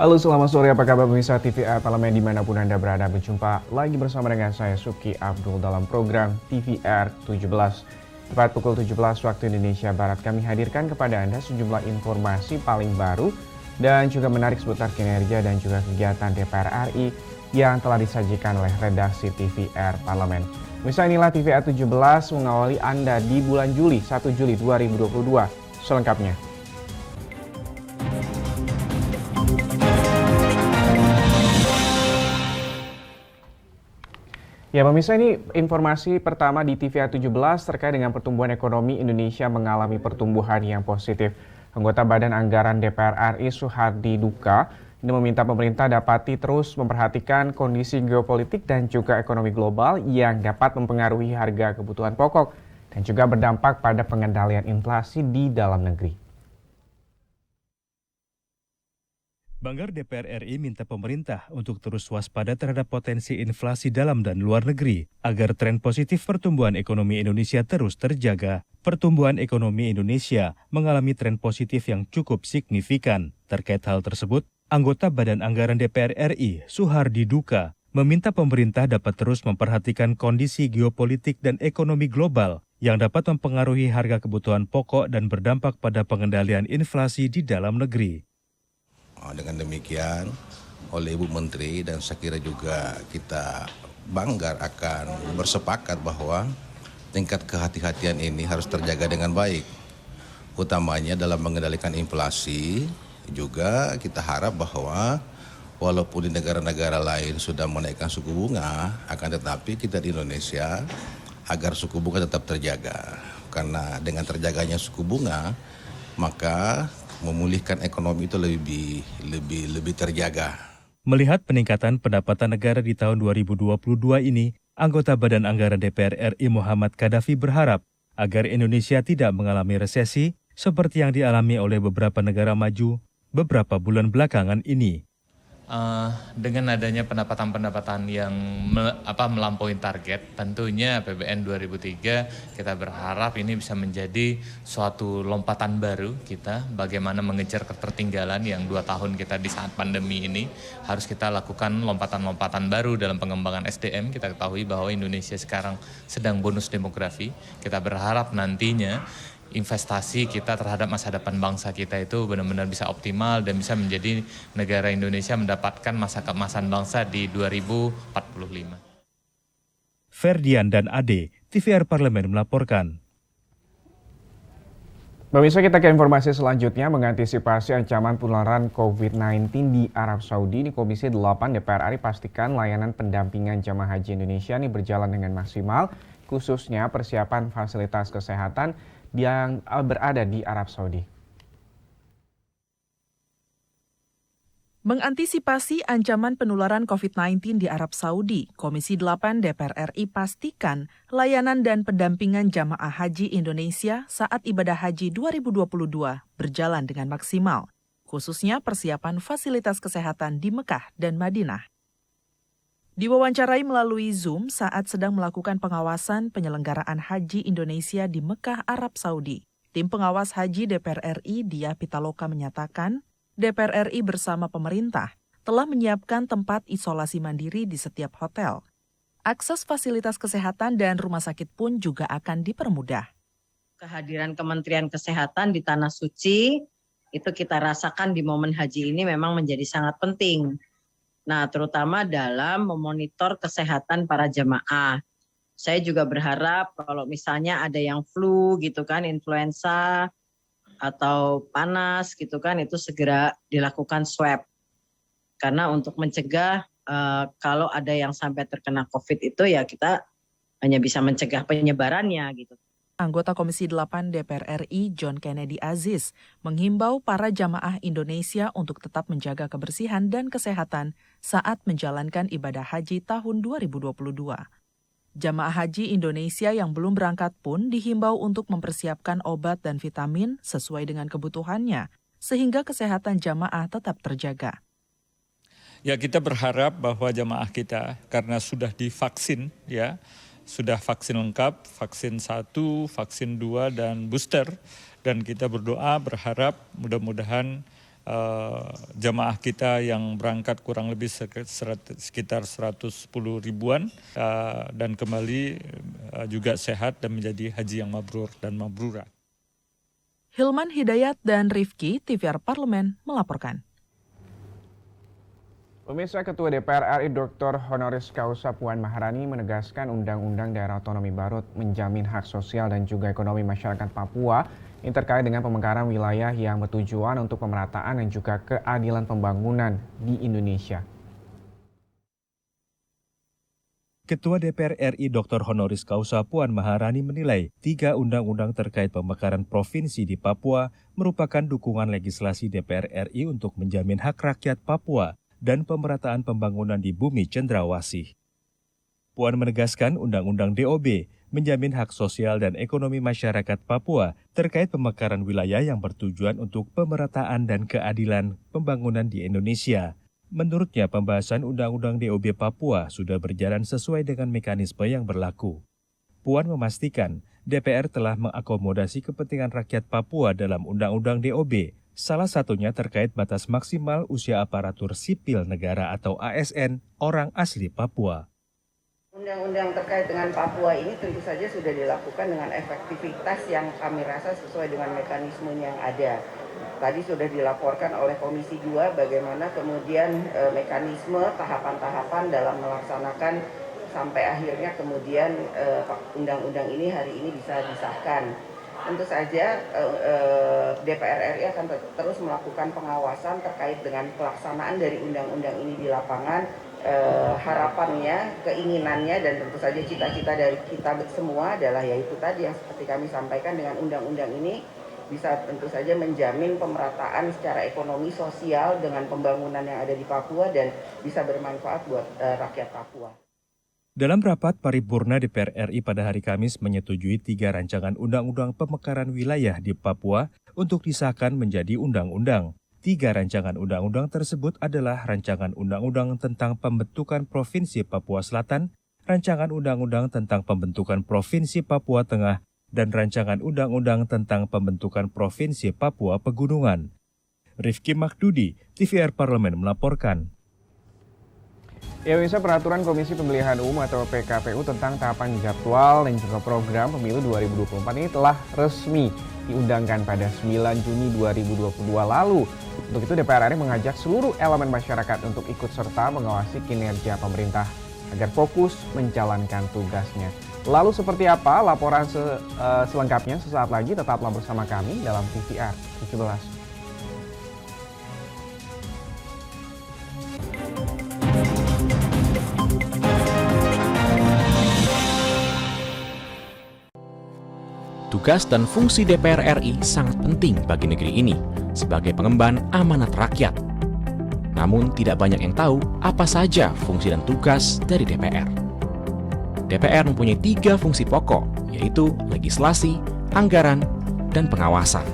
Halo, selamat sore. Apa kabar pemirsa TVR Parlemen dimanapun Anda berada? Berjumpa lagi bersama dengan saya Suki Abdul dalam program TVR 17. Tepat pukul 17 waktu Indonesia Barat, kami hadirkan kepada Anda sejumlah informasi paling baru dan juga menarik seputar kinerja dan juga kegiatan DPR RI yang telah disajikan oleh redaksi TVR Parlemen. Pemirsa, inilah TVR 17 mengawali Anda di bulan Juli, 1 Juli 2022. Selengkapnya. Ya pemirsa, ini informasi pertama di TVR 17 terkait dengan pertumbuhan ekonomi Indonesia mengalami pertumbuhan yang positif. Anggota Badan Anggaran DPR RI Soehardi Duka ini meminta pemerintah dapati terus memperhatikan kondisi geopolitik dan juga ekonomi global yang dapat mempengaruhi harga kebutuhan pokok dan juga berdampak pada pengendalian inflasi di dalam negeri. Banggar DPR RI minta pemerintah untuk terus waspada terhadap potensi inflasi dalam dan luar negeri agar tren positif pertumbuhan ekonomi Indonesia terus terjaga. Pertumbuhan ekonomi Indonesia mengalami tren positif yang cukup signifikan. Terkait hal tersebut, anggota Badan Anggaran DPR RI Soehardi Duka meminta pemerintah dapat terus memperhatikan kondisi geopolitik dan ekonomi global yang dapat mempengaruhi harga kebutuhan pokok dan berdampak pada pengendalian inflasi di dalam negeri. Dengan demikian, oleh Ibu Menteri dan saya kira juga kita Banggar akan bersepakat bahwa tingkat kehati-hatian ini harus terjaga dengan baik. Utamanya dalam mengendalikan inflasi, juga kita harap bahwa walaupun di negara-negara lain sudah menaikkan suku bunga, akan tetapi kita di Indonesia agar suku bunga tetap terjaga. Karena dengan terjaganya suku bunga, maka memulihkan ekonomi itu lebih terjaga. Melihat peningkatan pendapatan negara di tahun 2022 ini, anggota Badan Anggaran DPR RI Muhammad Kadafi berharap agar Indonesia tidak mengalami resesi seperti yang dialami oleh beberapa negara maju beberapa bulan belakangan ini. Dengan adanya pendapatan-pendapatan yang melampaui target, tentunya APBN 2003 kita berharap ini bisa menjadi suatu lompatan baru kita bagaimana mengejar ketertinggalan yang 2 tahun kita di saat pandemi ini. Harus kita lakukan lompatan-lompatan baru dalam pengembangan SDM. Kita ketahui bahwa Indonesia sekarang sedang bonus demografi. Kita berharap nantinya investasi kita terhadap masa depan bangsa kita itu benar-benar bisa optimal dan bisa menjadi negara Indonesia mendapatkan masa keemasan bangsa di 2045. Ferdian dan Ade, TVR Parlemen melaporkan. Pemirsa, kita ke informasi selanjutnya. Mengantisipasi ancaman penularan COVID-19 di Arab Saudi, di Komisi 8 DPR RI pastikan layanan pendampingan jamaah haji Indonesia ini berjalan dengan maksimal, khususnya persiapan fasilitas kesehatan yang berada di Arab Saudi. Mengantisipasi ancaman penularan COVID-19 di Arab Saudi, Komisi 8 DPR RI pastikan layanan dan pendampingan jamaah haji Indonesia saat ibadah haji 2022 berjalan dengan maksimal, khususnya persiapan fasilitas kesehatan di Mekah dan Madinah. Diwawancarai melalui Zoom saat sedang melakukan pengawasan penyelenggaraan haji Indonesia di Mekah, Arab Saudi, tim pengawas haji DPR RI Dia Pitaloka menyatakan, DPR RI bersama pemerintah telah menyiapkan tempat isolasi mandiri di setiap hotel. Akses fasilitas kesehatan dan rumah sakit pun juga akan dipermudah. Kehadiran Kementerian Kesehatan di Tanah Suci itu kita rasakan di momen haji ini memang menjadi sangat penting. Nah, terutama dalam memonitor kesehatan para jemaah. Saya juga berharap kalau misalnya ada yang flu gitu kan, influenza atau panas gitu kan, itu segera dilakukan swab. Karena untuk mencegah kalau ada yang sampai terkena COVID itu ya kita hanya bisa mencegah penyebarannya gitu. Anggota Komisi 8 DPR RI John Kennedy Aziz menghimbau para jamaah Indonesia untuk tetap menjaga kebersihan dan kesehatan saat menjalankan ibadah haji tahun 2022. Jamaah haji Indonesia yang belum berangkat pun dihimbau untuk mempersiapkan obat dan vitamin sesuai dengan kebutuhannya, sehingga kesehatan jamaah tetap terjaga. Ya, kita berharap bahwa jamaah kita karena sudah divaksin ya, sudah vaksin lengkap, vaksin 1, vaksin 2, dan booster. Dan kita berdoa berharap mudah-mudahan jamaah kita yang berangkat kurang lebih sekitar 110 ribuan dan kembali juga sehat dan menjadi haji yang mabrur dan mabrurah. Hilman Hidayat dan Rifki, TVR Parlemen, melaporkan. Pemirsa, Ketua DPR RI Dr. Honoris Causa Puan Maharani menegaskan Undang-Undang Daerah Otonomi Baru menjamin hak sosial dan juga ekonomi masyarakat Papua yang terkait dengan pemekaran wilayah yang bertujuan untuk pemerataan dan juga keadilan pembangunan di Indonesia. Ketua DPR RI Dr. Honoris Causa Puan Maharani menilai 3 undang-undang terkait pemekaran provinsi di Papua merupakan dukungan legislasi DPR RI untuk menjamin hak rakyat Papua dan pemerataan pembangunan di bumi cendrawasih. Puan menegaskan Undang-Undang DOB menjamin hak sosial dan ekonomi masyarakat Papua terkait pemekaran wilayah yang bertujuan untuk pemerataan dan keadilan pembangunan di Indonesia. Menurutnya, pembahasan Undang-Undang DOB Papua sudah berjalan sesuai dengan mekanisme yang berlaku. Puan memastikan DPR telah mengakomodasi kepentingan rakyat Papua dalam Undang-Undang DOB, salah satunya terkait batas maksimal usia aparatur sipil negara atau ASN orang asli Papua. Undang-undang terkait dengan Papua ini tentu saja sudah dilakukan dengan efektivitas yang kami rasa sesuai dengan mekanisme yang ada. Tadi sudah dilaporkan oleh Komisi 2 bagaimana kemudian mekanisme tahapan-tahapan dalam melaksanakan sampai akhirnya kemudian undang-undang ini hari ini bisa disahkan. Tentu saja DPR RI akan terus melakukan pengawasan terkait dengan pelaksanaan dari undang-undang ini di lapangan. Harapannya, keinginannya, dan tentu saja cita-cita dari kita semua adalah yaitu tadi yang seperti kami sampaikan, dengan undang-undang ini bisa tentu saja menjamin pemerataan secara ekonomi sosial dengan pembangunan yang ada di Papua dan bisa bermanfaat buat rakyat Papua. Dalam rapat paripurna DPR RI pada hari Kamis menyetujui 3 rancangan undang-undang pemekaran wilayah di Papua untuk disahkan menjadi undang-undang. 3 rancangan undang-undang tersebut adalah Rancangan Undang-Undang tentang Pembentukan Provinsi Papua Selatan, Rancangan Undang-Undang tentang Pembentukan Provinsi Papua Tengah, dan Rancangan Undang-Undang tentang Pembentukan Provinsi Papua Pegunungan. Rifki Makdudi, TVR Parlemen melaporkan. Ya, pemirsa, peraturan Komisi Pemilihan Umum atau PKPU tentang tahapan jadwal dan juga program pemilu 2024 ini telah resmi diundangkan pada 9 Juni 2022 lalu. Untuk itu DPR RI mengajak seluruh elemen masyarakat untuk ikut serta mengawasi kinerja pemerintah agar fokus menjalankan tugasnya. Lalu seperti apa laporan selengkapnya sesaat lagi, tetaplah bersama kami dalam TVR 17. Tugas dan fungsi DPR RI sangat penting bagi negeri ini sebagai pengemban amanat rakyat. Namun tidak banyak yang tahu apa saja fungsi dan tugas dari DPR. DPR mempunyai 3 fungsi pokok, yaitu legislasi, anggaran, dan pengawasan.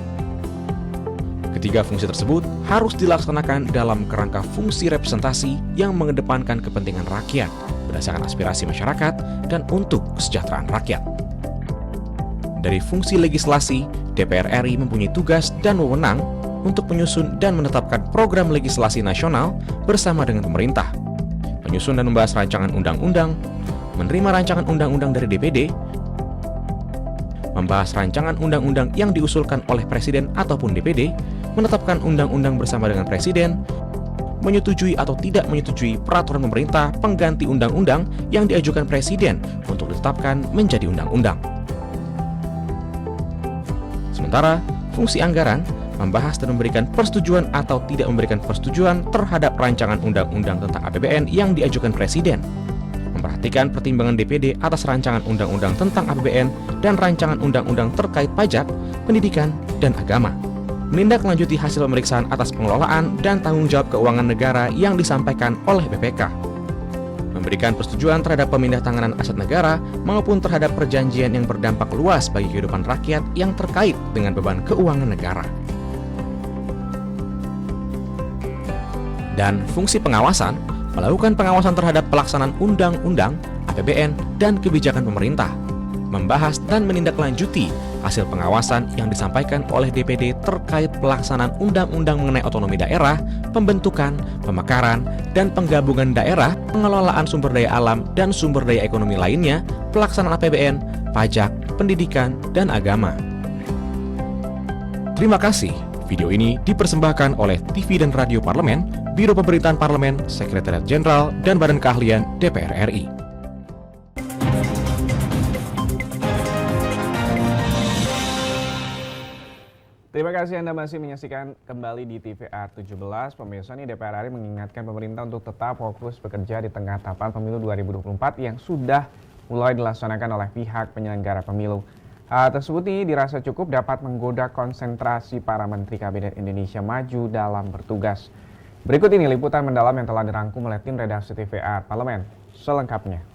Ketiga fungsi tersebut harus dilaksanakan dalam kerangka fungsi representasi yang mengedepankan kepentingan rakyat berdasarkan aspirasi masyarakat dan untuk kesejahteraan rakyat. Dari fungsi legislasi, DPR RI mempunyai tugas dan wewenang untuk menyusun dan menetapkan program legislasi nasional bersama dengan pemerintah, menyusun dan membahas rancangan undang-undang, menerima rancangan undang-undang dari DPD, membahas rancangan undang-undang yang diusulkan oleh Presiden ataupun DPD, menetapkan undang-undang bersama dengan Presiden, menyetujui atau tidak menyetujui peraturan pemerintah pengganti undang-undang yang diajukan Presiden untuk ditetapkan menjadi undang-undang. Sementara, fungsi anggaran membahas dan memberikan persetujuan atau tidak memberikan persetujuan terhadap rancangan undang-undang tentang APBN yang diajukan Presiden, memperhatikan pertimbangan DPD atas rancangan undang-undang tentang APBN dan rancangan undang-undang terkait pajak, pendidikan, dan agama, menindaklanjuti hasil pemeriksaan atas pengelolaan dan tanggung jawab keuangan negara yang disampaikan oleh BPK, memberikan persetujuan terhadap pemindahantanganan aset negara maupun terhadap perjanjian yang berdampak luas bagi kehidupan rakyat yang terkait dengan beban keuangan negara. Dan fungsi pengawasan, melakukan pengawasan terhadap pelaksanaan undang-undang, APBN, dan kebijakan pemerintah, membahas dan menindaklanjuti hasil pengawasan yang disampaikan oleh DPD terkait pelaksanaan undang-undang mengenai otonomi daerah, pembentukan, pemekaran, dan penggabungan daerah, pengelolaan sumber daya alam dan sumber daya ekonomi lainnya, pelaksanaan APBN, pajak, pendidikan, dan agama. Terima kasih. Video ini dipersembahkan oleh TV dan Radio Parlemen, Biro Pemerintahan Parlemen, Sekretariat Jenderal, dan Badan Keahlian DPR RI. Terima kasih Anda masih menyaksikan kembali di TVR 17. Pemirsa, nih DPR RI mengingatkan pemerintah untuk tetap fokus bekerja di tengah tahapan pemilu 2024 yang sudah mulai dilaksanakan oleh pihak penyelenggara pemilu. Hal tersebut ini dirasa cukup dapat menggoda konsentrasi para Menteri Kabinet Indonesia Maju dalam bertugas. Berikut ini liputan mendalam yang telah dirangkum oleh tim redaksi TVR Parlemen. Selengkapnya.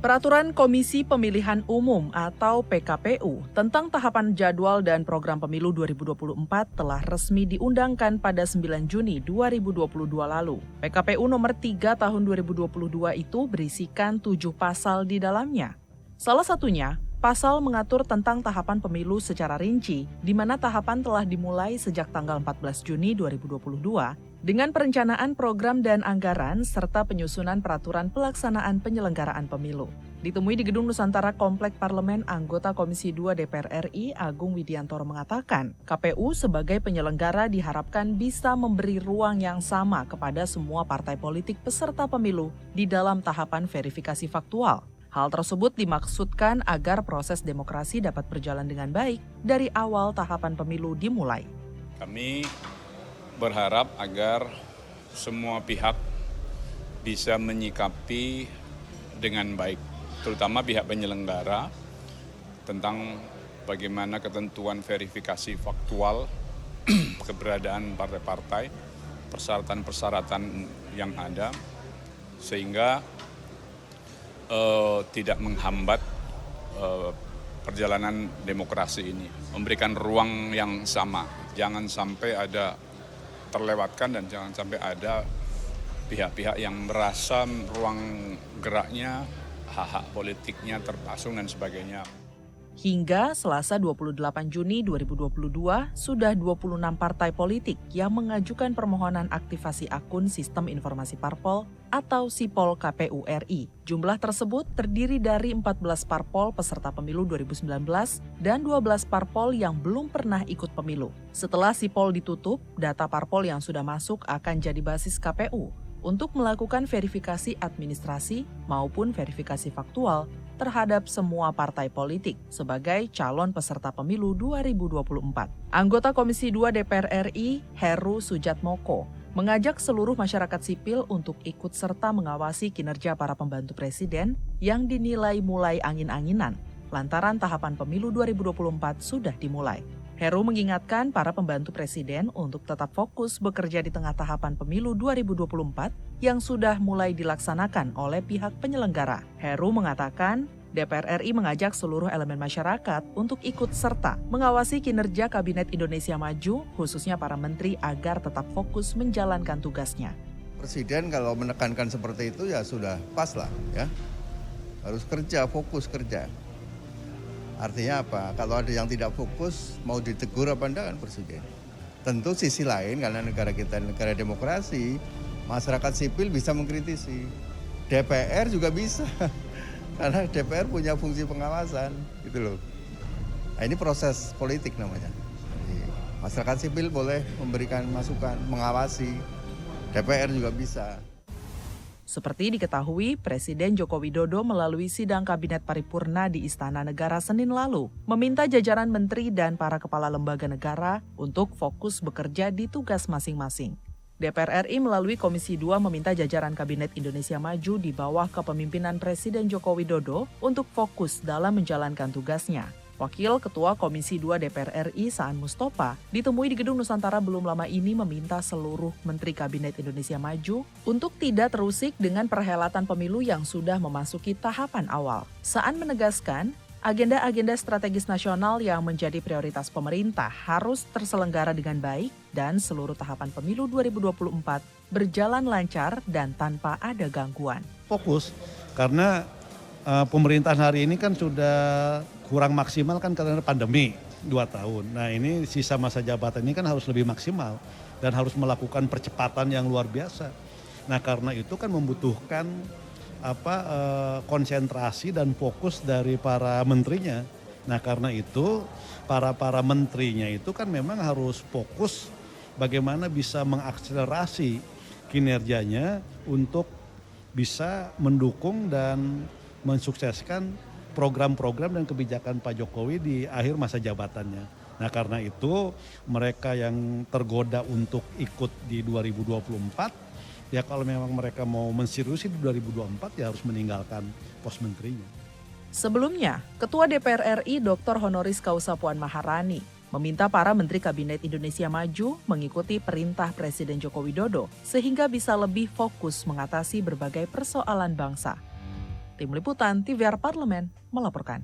Peraturan Komisi Pemilihan Umum atau PKPU tentang tahapan jadwal dan program pemilu 2024 telah resmi diundangkan pada 9 Juni 2022 lalu. PKPU nomor 3 tahun 2022 itu berisikan 7 pasal di dalamnya. Salah satunya, pasal mengatur tentang tahapan pemilu secara rinci, di mana tahapan telah dimulai sejak tanggal 14 Juni 2022 dengan perencanaan program dan anggaran serta penyusunan peraturan pelaksanaan penyelenggaraan pemilu. Ditemui di Gedung Nusantara Komplek Parlemen, anggota Komisi 2 DPR RI Agung Widiantoro mengatakan, KPU sebagai penyelenggara diharapkan bisa memberi ruang yang sama kepada semua partai politik peserta pemilu di dalam tahapan verifikasi faktual. Hal tersebut dimaksudkan agar proses demokrasi dapat berjalan dengan baik dari awal tahapan pemilu dimulai. Kami berharap agar semua pihak bisa menyikapi dengan baik, terutama pihak penyelenggara, tentang bagaimana ketentuan verifikasi faktual, keberadaan partai-partai, persyaratan-persyaratan yang ada, sehingga tidak menghambat perjalanan demokrasi ini. Memberikan ruang yang sama, jangan sampai ada terlewatkan dan jangan sampai ada pihak-pihak yang merasa ruang geraknya, hak-hak politiknya terpasung dan sebagainya. Hingga Selasa 28 Juni 2022, sudah 26 partai politik yang mengajukan permohonan aktivasi akun Sistem Informasi Parpol atau SIPOL KPU RI. Jumlah tersebut terdiri dari 14 parpol peserta pemilu 2019 dan 12 parpol yang belum pernah ikut pemilu. Setelah SIPOL ditutup, data parpol yang sudah masuk akan jadi basis KPU untuk melakukan verifikasi administrasi maupun verifikasi faktual terhadap semua partai politik sebagai calon peserta pemilu 2024. Anggota Komisi 2 DPR RI, Heru Sujatmoko, mengajak seluruh masyarakat sipil untuk ikut serta mengawasi kinerja para pembantu presiden yang dinilai mulai angin-anginan lantaran tahapan pemilu 2024 sudah dimulai. Heru mengingatkan para pembantu presiden untuk tetap fokus bekerja di tengah tahapan pemilu 2024 yang sudah mulai dilaksanakan oleh pihak penyelenggara. Heru mengatakan, DPR RI mengajak seluruh elemen masyarakat untuk ikut serta mengawasi kinerja Kabinet Indonesia Maju, khususnya para menteri agar tetap fokus menjalankan tugasnya. Presiden kalau menekankan seperti itu ya sudah pas lah ya. Harus kerja, fokus kerja. Artinya apa? Kalau ada yang tidak fokus, mau ditegur apa enggak kan presiden. Tentu sisi lain karena negara kita negara demokrasi, masyarakat sipil bisa mengkritisi. DPR juga bisa. Karena DPR punya fungsi pengawasan, gitu loh. Nah, ini proses politik namanya. Jadi, masyarakat sipil boleh memberikan masukan, mengawasi. DPR juga bisa. Seperti diketahui, Presiden Joko Widodo melalui sidang Kabinet Paripurna di Istana Negara Senin lalu, meminta jajaran menteri dan para kepala lembaga negara untuk fokus bekerja di tugas masing-masing. DPR RI melalui Komisi 2 meminta jajaran Kabinet Indonesia Maju di bawah kepemimpinan Presiden Joko Widodo untuk fokus dalam menjalankan tugasnya. Wakil Ketua Komisi 2 DPR RI Saan Mustafa ditemui di Gedung Nusantara belum lama ini meminta seluruh Menteri Kabinet Indonesia Maju untuk tidak terusik dengan perhelatan pemilu yang sudah memasuki tahapan awal. Saan menegaskan, agenda-agenda strategis nasional yang menjadi prioritas pemerintah harus terselenggara dengan baik dan seluruh tahapan pemilu 2024 berjalan lancar dan tanpa ada gangguan. Fokus karena pemerintahan hari ini kan sudah kurang maksimal kan karena pandemi 2 tahun. Nah ini sisa masa jabatan ini kan harus lebih maksimal dan harus melakukan percepatan yang luar biasa. Nah karena itu kan membutuhkan konsentrasi dan fokus dari para menterinya. Nah karena itu para menterinya itu kan memang harus fokus bagaimana bisa mengakselerasi kinerjanya untuk bisa mendukung dan mensukseskan program-program dan kebijakan Pak Jokowi di akhir masa jabatannya. Nah karena itu mereka yang tergoda untuk ikut di 2024, ya kalau memang mereka mau menseriusi di 2024 ya harus meninggalkan pos menterinya. Sebelumnya, Ketua DPR RI Dr. Honoris Causa Puan Maharani meminta para Menteri Kabinet Indonesia Maju mengikuti perintah Presiden Joko Widodo sehingga bisa lebih fokus mengatasi berbagai persoalan bangsa. Tim Liputan TVR Parlemen melaporkan.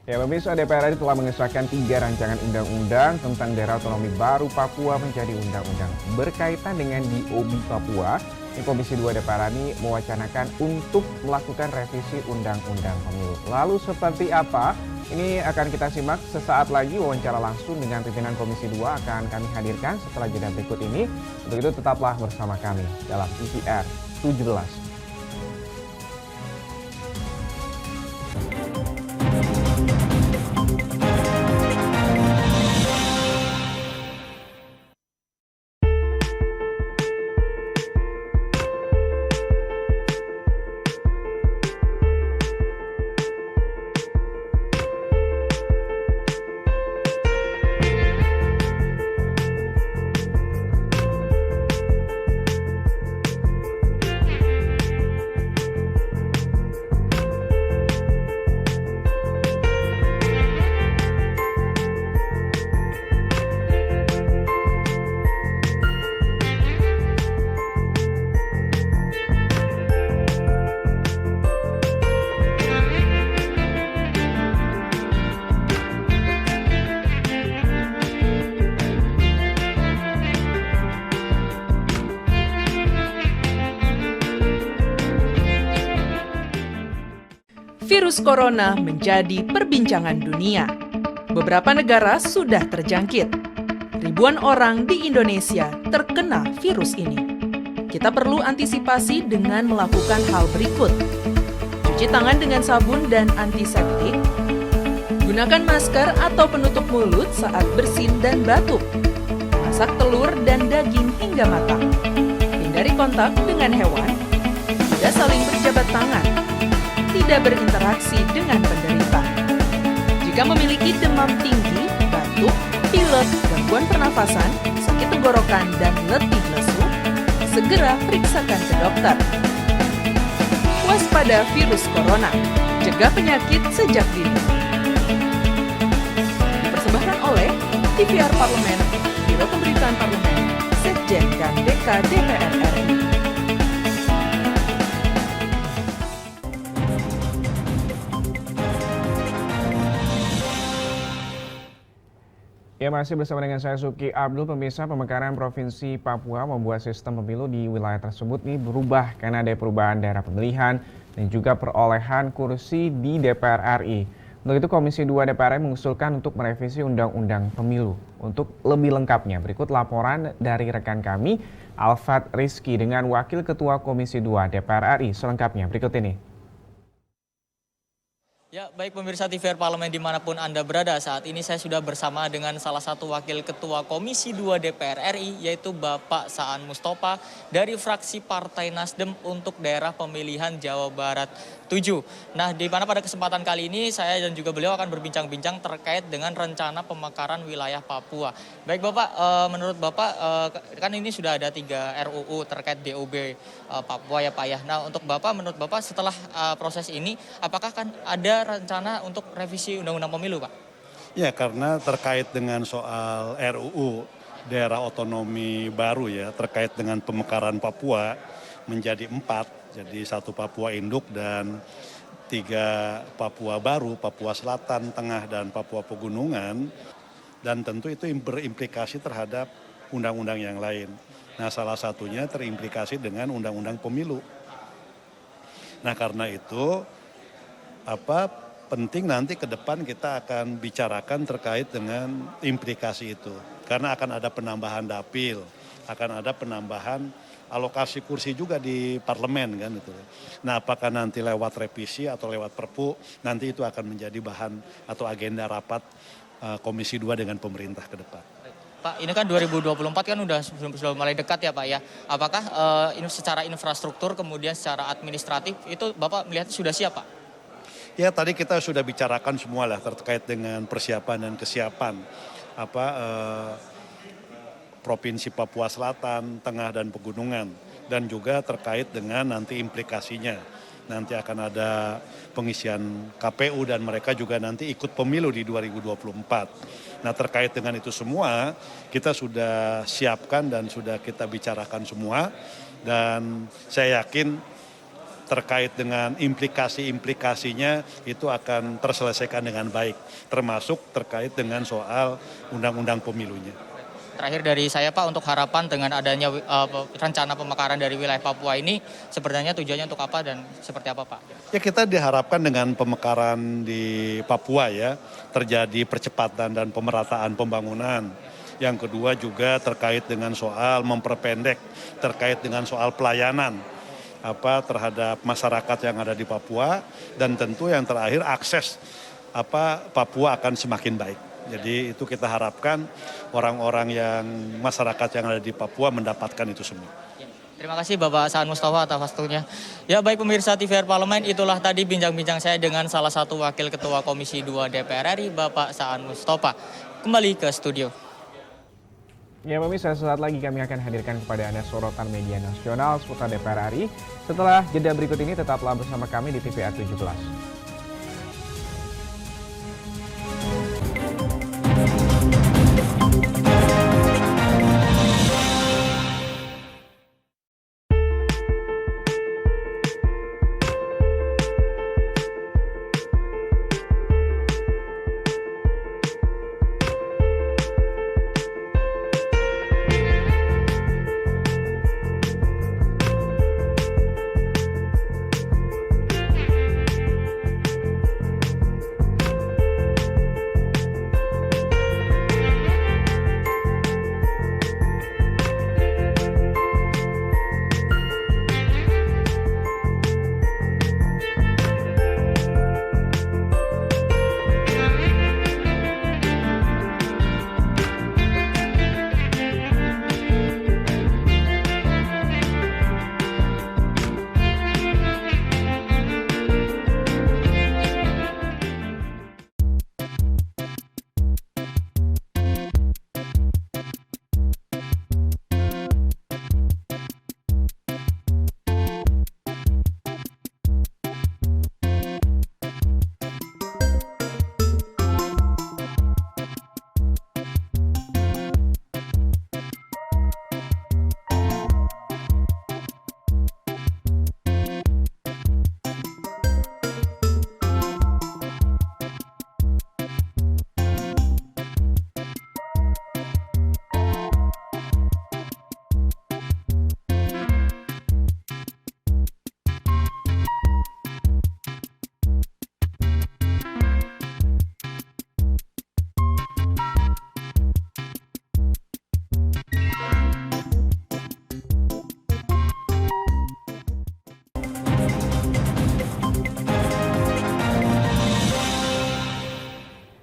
Ya, pemirsa, DPR RI telah mengesahkan 3 rancangan undang-undang tentang daerah otonomi baru Papua menjadi undang-undang. Berkaitan dengan DOB Papua, Komisi 2 DPR RI mewacanakan untuk melakukan revisi undang-undang pemilu. Lalu seperti apa? Ini akan kita simak sesaat lagi. Wawancara langsung dengan pimpinan Komisi 2 akan kami hadirkan setelah jeda berikut ini. Untuk itu tetaplah bersama kami dalam TVR 17. Virus corona menjadi perbincangan dunia. Beberapa negara sudah terjangkit. Ribuan orang di Indonesia terkena virus ini. Kita perlu antisipasi dengan melakukan hal berikut. Cuci tangan dengan sabun dan antiseptik. Gunakan masker atau penutup mulut saat bersin dan batuk. Masak telur dan daging hingga matang. Hindari kontak dengan hewan. Tidak saling berjabat tangan. Tidak berinteraksi dengan penderita. Jika memiliki demam tinggi, batuk, pilek, gangguan pernafasan, sakit tenggorokan, dan letih lesu, segera periksakan ke dokter. Waspada virus corona, cegah penyakit sejak dini. Dipersembahkan oleh TVR Parlemen, Biro Pemberitaan Parlemen, Sekjen dan DK DPR RI. Ya, masih bersama dengan saya Suki Abdul. Pemirsa, pemekaran Provinsi Papua membuat sistem pemilu di wilayah tersebut ini berubah karena ada perubahan daerah pemilihan dan juga perolehan kursi di DPR RI. Untuk itu Komisi 2 DPR RI mengusulkan untuk merevisi Undang-Undang Pemilu. Untuk lebih lengkapnya, berikut laporan dari rekan kami Alfat Rizky dengan Wakil Ketua Komisi 2 DPR RI. Selengkapnya berikut ini. Ya, baik pemirsa TVR Parlemen dimanapun Anda berada, saat ini saya sudah bersama dengan salah satu Wakil Ketua Komisi 2 DPR RI, yaitu Bapak Saan Mustofa dari fraksi Partai Nasdem untuk daerah pemilihan Jawa Barat 7. Nah, di mana pada kesempatan kali ini saya dan juga beliau akan berbincang-bincang terkait dengan rencana pemekaran wilayah Papua. Baik Bapak, menurut Bapak kan ini sudah ada 3 RUU terkait DOB Papua ya Pak ya. Nah, untuk Bapak, menurut Bapak setelah proses ini, apakah kan ada rencana untuk revisi Undang-Undang Pemilu, Pak? Ya, karena terkait dengan soal RUU daerah otonomi baru ya, terkait dengan pemekaran Papua menjadi 4, jadi 1 Papua Induk dan 3 Papua baru, Papua Selatan, Tengah, dan Papua Pegunungan. Dan tentu itu berimplikasi terhadap undang-undang yang lain. Nah, salah satunya terimplikasi dengan undang-undang pemilu. Nah, karena itu penting nanti ke depan kita akan bicarakan terkait dengan implikasi itu. Karena akan ada penambahan dapil, akan ada penambahan alokasi kursi juga di parlemen kan itu. Nah, apakah nanti lewat revisi atau lewat perpu, nanti itu akan menjadi bahan atau agenda rapat Komisi 2 dengan pemerintah ke depan. Pak, ini kan 2024 kan sudah mulai dekat ya Pak ya. Apakah ini secara infrastruktur kemudian secara administratif itu Bapak melihat sudah siap Pak? Ya, tadi kita sudah bicarakan semua lah terkait dengan persiapan dan kesiapan Provinsi Papua Selatan, Tengah dan Pegunungan, dan juga terkait dengan nanti implikasinya. Nanti akan ada pengisian KPU dan mereka juga nanti ikut pemilu di 2024. Nah, terkait dengan itu semua kita sudah siapkan dan sudah kita bicarakan semua, dan saya yakin terkait dengan implikasi-implikasinya itu akan terselesaikan dengan baik, termasuk terkait dengan soal undang-undang pemilunya. Terakhir dari saya Pak, untuk harapan dengan adanya rencana pemekaran dari wilayah Papua ini sebenarnya tujuannya untuk apa dan seperti apa Pak? Ya, kita diharapkan dengan pemekaran di Papua ya terjadi percepatan dan pemerataan pembangunan. Yang kedua juga terkait dengan soal memperpendek, terkait dengan soal pelayanan terhadap masyarakat yang ada di Papua, dan tentu yang terakhir akses Papua akan semakin baik. Jadi itu kita harapkan orang-orang yang masyarakat yang ada di Papua mendapatkan itu semua. Terima kasih Bapak Saan Mustafa atas waktunya. Ya, baik pemirsa TVR Parlemen, itulah tadi bincang-bincang saya dengan salah satu Wakil Ketua Komisi 2 DPR RI, Bapak Saan Mustafa. Kembali ke studio. Ya pemirsa, sesaat lagi kami akan hadirkan kepada Anda sorotan media nasional seputar DPR RI. Setelah jeda berikut ini, tetaplah bersama kami di TVR 17.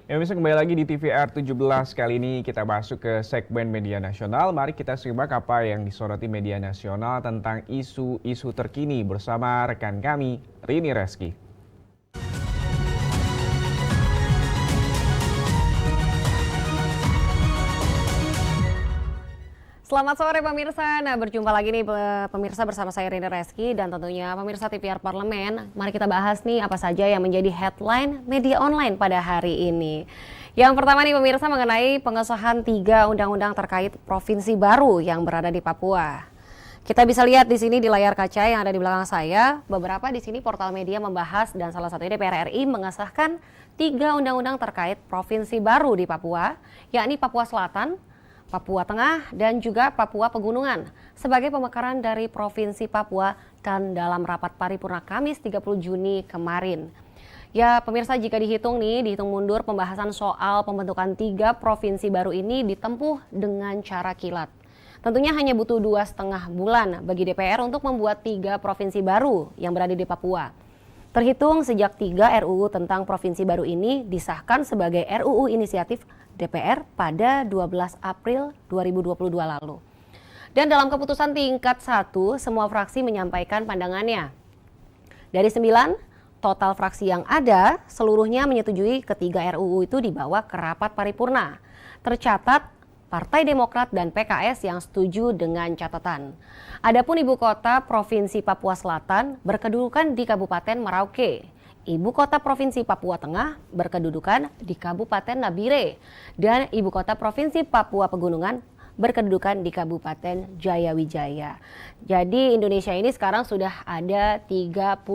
Ya, bisa kembali lagi di TVR 17. Kali ini kita masuk ke segmen media nasional. Mari kita simak apa yang disoroti media nasional tentang isu-isu terkini bersama rekan kami, Rini Reski. Selamat sore pemirsa. Nah, berjumpa lagi nih pemirsa bersama saya Rini Reski dan tentunya pemirsa TVR Parlemen. Mari kita bahas nih apa saja yang menjadi headline media online pada hari ini. Yang pertama nih pemirsa mengenai pengesahan 3 undang-undang terkait provinsi baru yang berada di Papua. Kita bisa lihat di sini di layar kaca yang ada di belakang saya, beberapa di sini portal media membahas dan salah satunya DPR RI mengesahkan 3 undang-undang terkait provinsi baru di Papua, yakni Papua Selatan, Papua Tengah, dan juga Papua Pegunungan sebagai pemekaran dari Provinsi Papua dan dalam rapat paripurna Kamis 30 Juni kemarin. Ya pemirsa, jika dihitung mundur pembahasan soal pembentukan 3 provinsi baru ini ditempuh dengan cara kilat. Tentunya hanya butuh 2,5 bulan bagi DPR untuk membuat 3 provinsi baru yang berada di Papua. Terhitung sejak 3 RUU tentang provinsi baru ini disahkan sebagai RUU inisiatif DPR pada 12 April 2022 lalu. Dan dalam keputusan tingkat 1, semua fraksi menyampaikan pandangannya. Dari 9 total fraksi yang ada, seluruhnya menyetujui ketiga RUU itu dibawa ke rapat paripurna. Tercatat Partai Demokrat dan PKS yang setuju dengan catatan. Adapun ibu kota Provinsi Papua Selatan berkedudukan di Kabupaten Merauke. Ibu kota Provinsi Papua Tengah berkedudukan di Kabupaten Nabire. Dan ibu kota Provinsi Papua Pegunungan berkedudukan di Kabupaten Jayawijaya. Jadi Indonesia ini sekarang sudah ada 37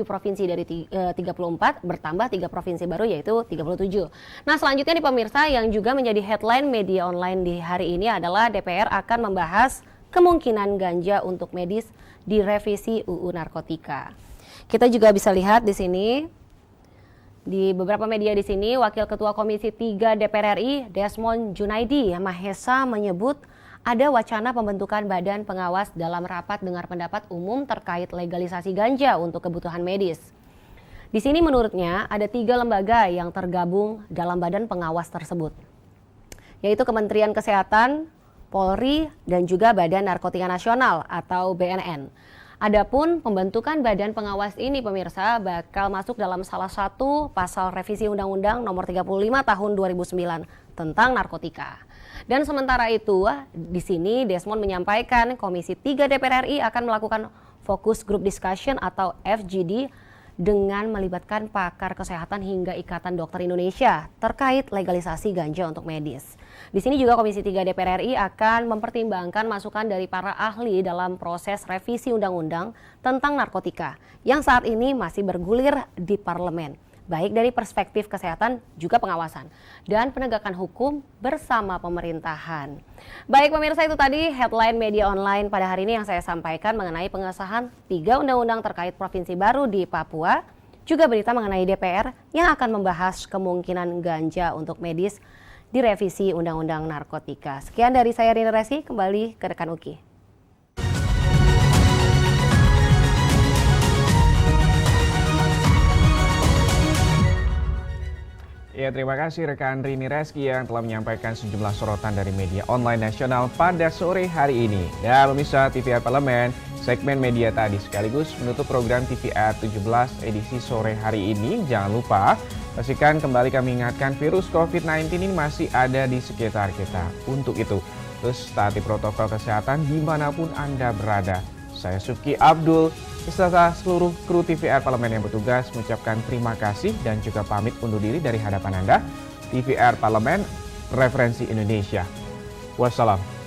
provinsi dari 34, bertambah 3 provinsi baru yaitu 37. Nah selanjutnya nih pemirsa, yang juga menjadi headline media online di hari ini adalah DPR akan membahas kemungkinan ganja untuk medis di revisi UU Narkotika. Kita juga bisa lihat di sini, di beberapa media di sini, Wakil Ketua Komisi 3 DPR RI, Desmond Junaidi Mahesa menyebut ada wacana pembentukan badan pengawas dalam rapat dengar pendapat umum terkait legalisasi ganja untuk kebutuhan medis. Di sini menurutnya ada 3 lembaga yang tergabung dalam badan pengawas tersebut, yaitu Kementerian Kesehatan, Polri, dan juga Badan Narkotika Nasional atau BNN. Adapun pembentukan badan pengawas ini pemirsa bakal masuk dalam salah satu pasal revisi Undang-Undang Nomor 35 Tahun 2009 tentang narkotika. Dan sementara itu di sini Desmond menyampaikan Komisi 3 DPR RI akan melakukan Focus Group Discussion atau FGD dengan melibatkan pakar kesehatan hingga Ikatan Dokter Indonesia terkait legalisasi ganja untuk medis. Di sini juga Komisi 3 DPR RI akan mempertimbangkan masukan dari para ahli dalam proses revisi undang-undang tentang narkotika yang saat ini masih bergulir di parlemen, baik dari perspektif kesehatan juga pengawasan dan penegakan hukum bersama pemerintahan. Baik pemirsa, itu tadi headline media online pada hari ini yang saya sampaikan mengenai pengesahan 3 undang-undang terkait provinsi baru di Papua, juga berita mengenai DPR yang akan membahas kemungkinan ganja untuk medis di revisi Undang-Undang Narkotika. Sekian dari saya Rina Reski, kembali ke rekan Uki. Ya, terima kasih rekan Rini Reski yang telah menyampaikan sejumlah sorotan dari media online nasional pada sore hari ini. Dan pemirsa TVR Parlemen, segmen media tadi sekaligus menutup program TVR 17 edisi sore hari ini. Jangan lupa, pastikan kembali kami ingatkan virus COVID-19 ini masih ada di sekitar kita. Untuk itu, terus taati protokol kesehatan dimanapun Anda berada. Saya Suki Abdul, beserta seluruh kru TVR Parlemen yang bertugas mengucapkan terima kasih dan juga pamit undur diri dari hadapan Anda. TVR Parlemen, referensi Indonesia. Wassalam.